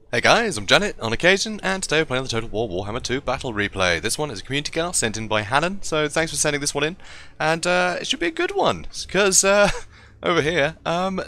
Hey guys, I'm Janet on occasion, and today we're playing the Total War Warhammer II Battle Replay. This one is a community card sent in by Hanen, so thanks for sending this one in. And it should be a good one, because over here,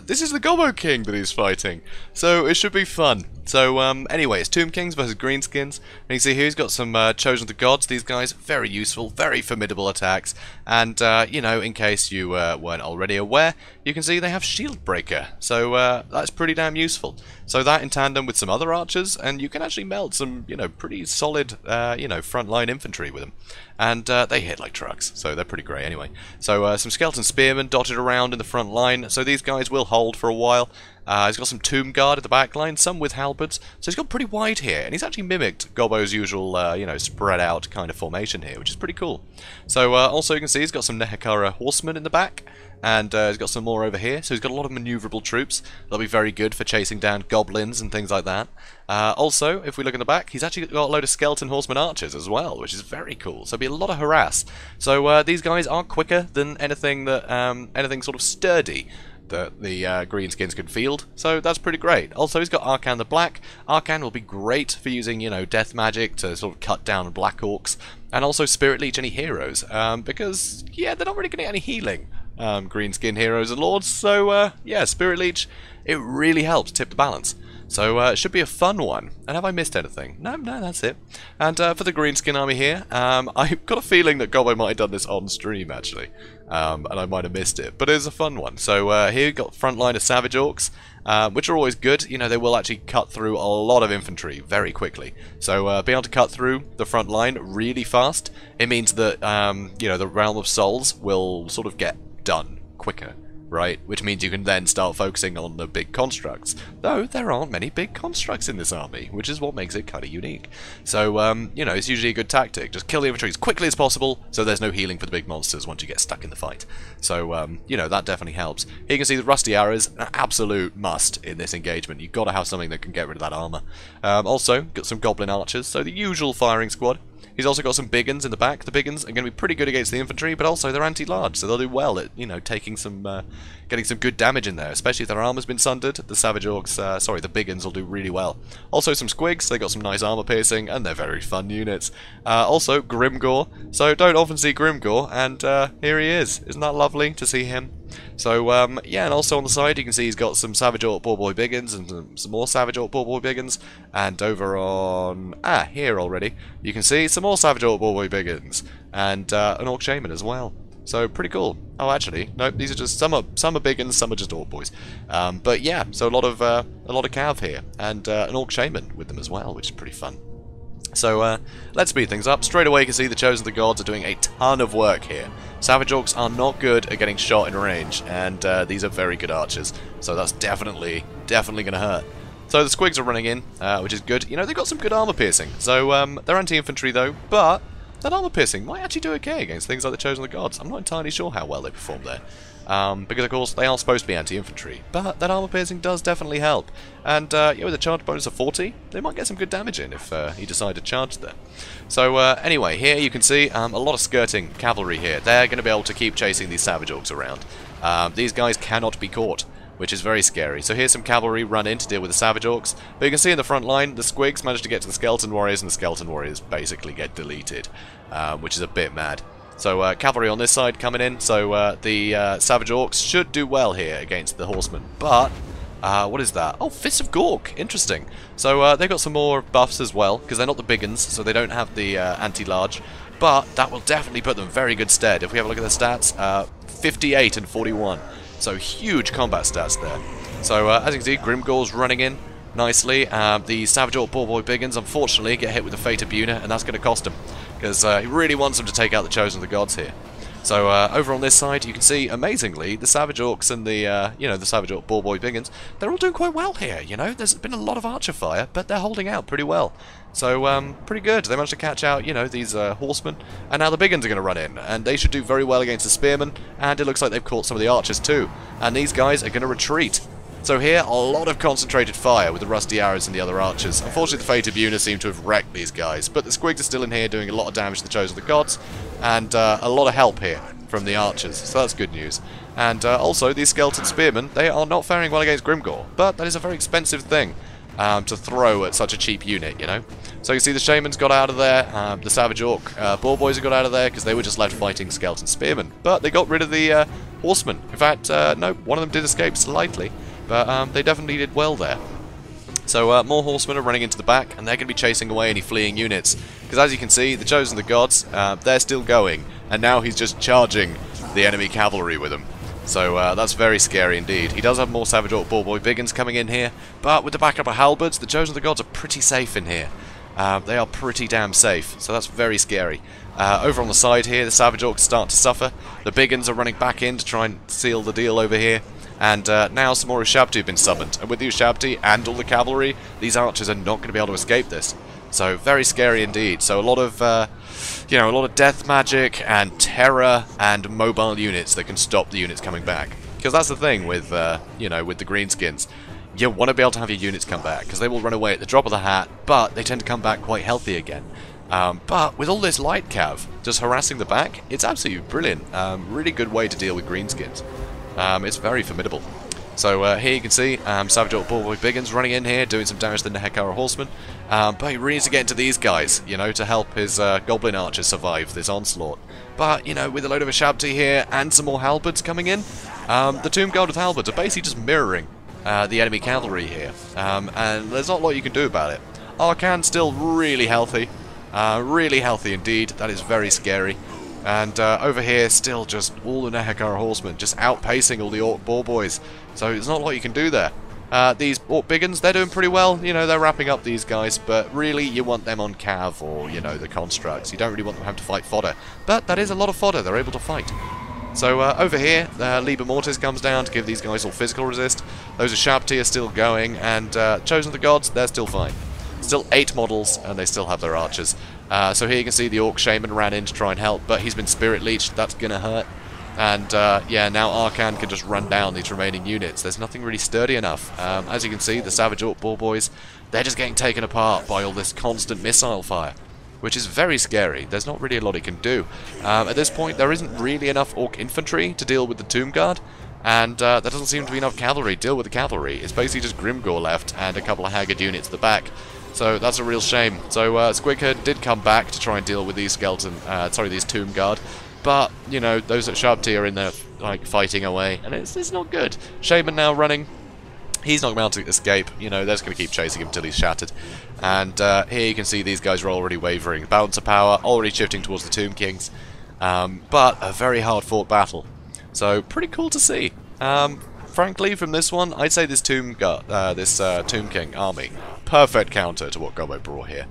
this is the Gobbo King that he's fighting. So it should be fun. So anyway, it's Tomb Kings versus Greenskins, and you see here he's got some Chosen of the Gods. These guys, very useful, very formidable attacks, and you know, in case you weren't already aware, you can see they have Shield Breaker, so that's pretty damn useful. So that in tandem with some other archers, and you can actually melt some, you know, pretty solid, you know, frontline infantry with them. And they hit like trucks, so they're pretty great anyway. So some skeleton spearmen dotted around in the front line, so these guys will hold for a while. He's got some Tomb Guard at the back line, some with halberds, so he's got pretty wide here, and he's actually mimicked Gobbo's usual, you know, spread out kind of formation here, which is pretty cool. So also you can see he's got some Nehekara horsemen in the back, and he's got some more over here, so he's got a lot of maneuverable troops. They'll be very good for chasing down goblins and things like that. Also, if we look in the back, he's actually got a load of skeleton horsemen archers as well, which is very cool, so it'll be a lot of harass. So these guys are quicker than anything that, anything sort of sturdy that the Greenskins can field, so that's pretty great. Also, he's got Arcan the Black. Arcan will be great for using, you know, death magic to sort of cut down Black Orcs, and also Spirit Leech any heroes, because, yeah, they're not really going to get any healing, Greenskin heroes and lords, so, yeah, Spirit Leech, it really helps tip the balance. So it should be a fun one. And have I missed anything? No, that's it. And for the Greenskin army here, I've got a feeling that Gobbo might have done this on stream, actually. And I might have missed it. But it was a fun one. So here we've got front line of Savage Orcs, which are always good. You know, they will actually cut through a lot of infantry very quickly. So being able to cut through the front line really fast, it means that, you know, the Realm of Souls will sort of get done quicker. Right, which means you can then start focusing on the big constructs. Though there aren't many big constructs in this army, which is what makes it kind of unique. So, you know, it's usually a good tactic. Just kill the infantry as quickly as possible, so there's no healing for the big monsters once you get stuck in the fight. So, you know, that definitely helps. Here you can see the Rusty Arrows, an absolute must in this engagement. You've got to have something that can get rid of that armor. Also, got some Goblin Archers, so the usual firing squad. He's also got some big uns in the back. The big uns are going to be pretty good against the infantry, but also they're anti-large, so they'll do well at, you know, taking some, getting some good damage in there, especially if their armor's been sundered. The Savage Orcs, sorry, the big uns will do really well. Also some Squigs, they got some nice armor piercing, and they're very fun units. Also Grimgore, so don't often see Grimgore, and here he is. Isn't that lovely to see him? So, yeah, and also on the side you can see he's got some Savage Orc Boarboy Biggins and some more Savage Orc Boarboy Biggins, and over on, here already, you can see some more Savage Orc Boarboy Biggins, and an Orc Shaman as well. So, pretty cool. Oh, actually, no, these are just, some are Biggins, some are just Orc Boys. But yeah, so a lot of Cav here, and an Orc Shaman with them as well, which is pretty fun. So, let's speed things up. Straight away you can see the Chosen of the Gods are doing a ton of work here. Savage Orcs are not good at getting shot in range, and these are very good archers, so that's definitely going to hurt. So the Squigs are running in, which is good. You know, they've got some good armor piercing, so they're anti-infantry though, but that armor piercing might actually do okay against things like the Chosen of the Gods. I'm not entirely sure how well they perform there. Because of course they are supposed to be anti-infantry, but that armor piercing does definitely help. And yeah, with a charge bonus of 40, they might get some good damage in if he decided to charge there. So anyway, here you can see a lot of skirting cavalry here. They're going to be able to keep chasing these Savage Orcs around. These guys cannot be caught, which is very scary. So here's some cavalry run in to deal with the Savage Orcs. But you can see in the front line, the Squigs manage to get to the Skeleton Warriors, and the Skeleton Warriors basically get deleted, which is a bit mad. So cavalry on this side coming in, so the Savage Orcs should do well here against the Horsemen. But, what is that? Oh, Fists of Gork, interesting. So they've got some more buffs as well, because they're not the big uns, so they don't have the anti-large. But that will definitely put them in very good stead. If we have a look at their stats, 58 and 41. So huge combat stats there. So as you can see, Grimgore's running in nicely. The Savage Orc Boarboy Biggins unfortunately get hit with the Fate of Buna, and that's going to cost him, because he really wants them to take out the Chosen of the Gods here. So over on this side you can see, amazingly, the Savage Orcs and the, you know, the Savage Orc Boarboy Biggins, they're all doing quite well here, you know. There's been a lot of archer fire, but they're holding out pretty well. So, pretty good. They managed to catch out, you know, these horsemen, and now the big uns are going to run in, and they should do very well against the spearmen, and it looks like they've caught some of the archers too, and these guys are going to retreat. So here, a lot of concentrated fire with the Rusty Arrows and the other archers. Unfortunately, the Fate of Buna seem to have wrecked these guys, but the Squigs are still in here doing a lot of damage to the Chosen of the Gods, and a lot of help here from the archers, so that's good news. And also, these Skeleton Spearmen, they are not faring well against Grimgore, but that is a very expensive thing. to throw at such a cheap unit, you know? So you can see the Shamans got out of there, the Savage Orc Boar Boys have got out of there because they were just left fighting Skeleton Spearmen. But they got rid of the Horsemen. In fact, no, one of them did escape slightly, but they definitely did well there. So more Horsemen are running into the back, and they're going to be chasing away any fleeing units. Because as you can see, the Chosen of the Gods, they're still going, and now he's just charging the enemy cavalry with them. So that's very scary indeed. He does have more Savage Orc Boar Boy Biggins coming in here, but with the backup of Halberds, the Chosen of the Gods are pretty safe in here. They are pretty damn safe, so that's very scary. Over on the side here, the Savage Orcs start to suffer. The Biggins are running back in to try and seal the deal over here. And now some more Ushabti have been summoned. And with the Ushabti and all the cavalry, these archers are not going to be able to escape this. So very scary indeed. So a lot of, you know, a lot of death magic and terror and mobile units that can stop the units coming back. Because that's the thing with, you know, with the Greenskins. You want to be able to have your units come back, because they will run away at the drop of the hat, but they tend to come back quite healthy again. But with all this light cav just harassing the back, it's absolutely brilliant. Really good way to deal with Greenskins. It's very formidable. So here you can see Savage Orc Boar Boy Biggins running in here, doing some damage to the Nehekara Horsemen. But he really needs to get into these guys, you know, to help his Goblin Archers survive this onslaught. But, you know, with a load of Ushabti here and some more Halberds coming in, the Tomb Guard with Halberds are basically just mirroring the enemy cavalry here. And there's not a lot you can do about it. Arcan still really healthy indeed. That is very scary. And over here, still just all the Nehekara Horsemen just outpacing all the Orc Boar Boys. So there's not a lot you can do there. These Orc Biggins, they're doing pretty well. You know, they're wrapping up these guys, but really you want them on cav or, you know, the constructs. You don't really want them having to fight fodder. But that is a lot of fodder they're able to fight. So over here, Liber Mortis comes down to give these guys all physical resist. Those Ushabti are still going, and Chosen of the Gods, they're still fine. Still 8 models, and they still have their archers. So here you can see the Orc Shaman ran in to try and help, but he's been Spirit Leeched, that's gonna hurt. And yeah, now Arcan can just run down these remaining units. There's nothing really sturdy enough. As you can see, the Savage Orc Boar Boys, they're just getting taken apart by all this constant missile fire, which is very scary. There's not really a lot it can do. At this point, there isn't really enough Orc Infantry to deal with the Tomb Guard, and there doesn't seem to be enough cavalry to deal with the cavalry. It's basically just Grimgore left and a couple of Haggard units at the back. So that's a real shame. So Squighead did come back to try and deal with these these Tomb Guard, but you know, those at Sharpty are in there like fighting away, and it's not good. Shaman now running. He's not going to escape. You know, they're just going to keep chasing him until he's shattered. And here you can see these guys are already wavering. Balancer power already shifting towards the Tomb Kings, but a very hard fought battle. So pretty cool to see. Frankly, from this one, I'd say this Tomb King army, perfect counter to what Gobbo brought here.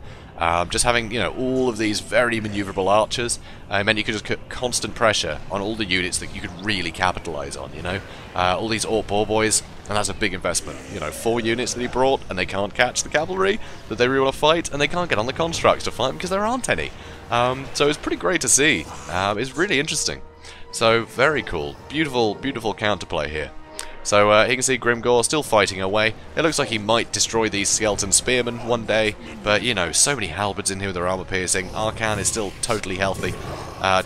Just having, you know, all of these very maneuverable archers meant you could just put constant pressure on all the units that you could really capitalize on, you know. All these Orc Boar Boys, and that's a big investment. You know, 4 units that he brought, and they can't catch the cavalry that they really want to fight, and they can't get on the constructs to fight them because there aren't any. So it's pretty great to see. It's really interesting. So, very cool. Beautiful, beautiful counterplay here. So here you can see Grimgore still fighting away. It looks like he might destroy these skeleton spearmen one day, but you know, so many halberds in here with their armor piercing. Arcan is still totally healthy.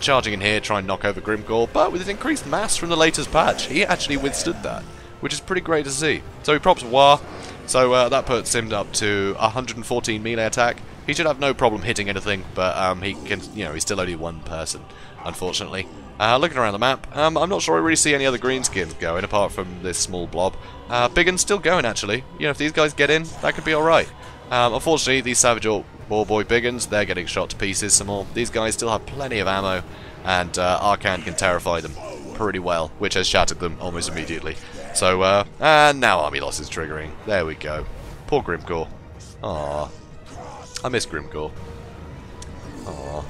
Charging in here, trying to knock over Grimgore, but with his increased mass from the latest patch, he actually withstood that, which is pretty great to see. So he props War, so that puts him up to 114 melee attack. He should have no problem hitting anything, but he can, you know, he's still only one person, unfortunately. Looking around the map, I'm not sure I really see any other Greenskins going, apart from this small blob. Biggin's still going, actually. You know, if these guys get in, that could be alright. Unfortunately, these Savage Orc Boar Boy Biggins, they're getting shot to pieces some more. These guys still have plenty of ammo, and Arcan can terrify them pretty well, which has shattered them almost immediately. So, and now army loss is triggering. There we go. Poor Grimgore. Aww. I miss Grimgore. Aww.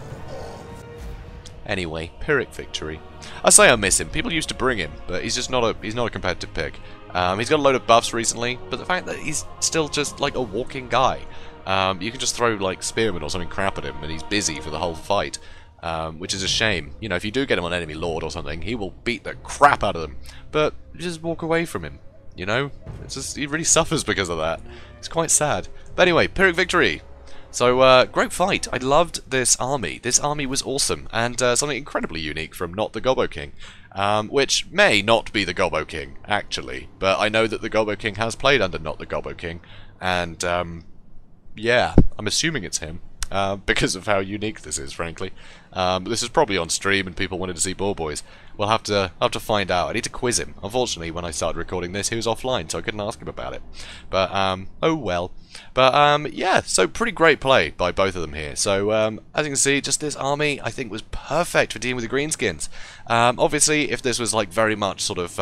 Anyway, Pyrrhic victory. I say I miss him. People used to bring him, but he's just not a competitive pick. He's got a load of buffs recently, but the fact that he's still just like a walking guy. You can just throw like spearmen or something crap at him, and he's busy for the whole fight, which is a shame. You know, if you do get him on enemy lord or something, he will beat the crap out of them. But just walk away from him. You know, it's just he really suffers because of that. It's quite sad. But anyway, Pyrrhic victory. So, great fight. I loved this army. This army was awesome, and something incredibly unique from not the Gobbo King, which may not be the Gobbo King, actually, but I know that the Gobbo King has played under not the Gobbo King, And, yeah, I'm assuming it's him. Because of how unique this is, frankly. This is probably on stream and people wanted to see Ball Boys. We'll have to find out. I need to quiz him. Unfortunately, when I started recording this, he was offline, so I couldn't ask him about it. But, oh well. But, yeah, so pretty great play by both of them here. So, as you can see, just this army, I think, was perfect for dealing with the Greenskins. Obviously, if this was, like, very much sort of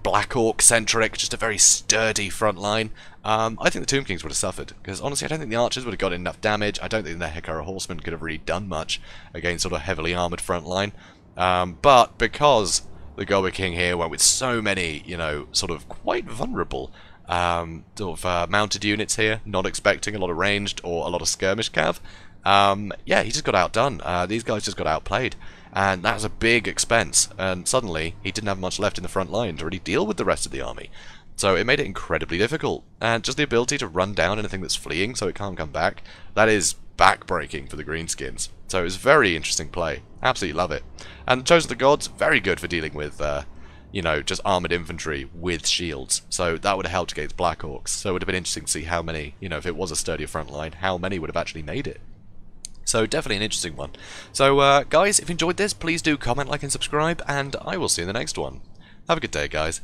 Black Orc-centric, just a very sturdy front line, I think the Tomb Kings would have suffered, because honestly I don't think the archers would have got enough damage. I don't think the Hekara horsemen could have really done much against sort of heavily armoured front line. But because the Goblin King here went with so many, you know, sort of quite vulnerable mounted units here, not expecting a lot of ranged or a lot of skirmish cav, yeah, he just got outdone. These guys just got outplayed. And that was a big expense, and suddenly he didn't have much left in the front line to really deal with the rest of the army. So it made it incredibly difficult, and just the ability to run down anything that's fleeing so it can't come back, that is back-breaking for the Greenskins. So it was very interesting play. Absolutely love it. And Chosen of the Gods, very good for dealing with, you know, just armoured infantry with shields. So that would have helped against Black Orcs. So it would have been interesting to see how many, you know, if it was a sturdier front line, how many would have actually made it. So definitely an interesting one. So guys, if you enjoyed this, please do comment, like and subscribe, and I will see you in the next one. Have a good day, guys.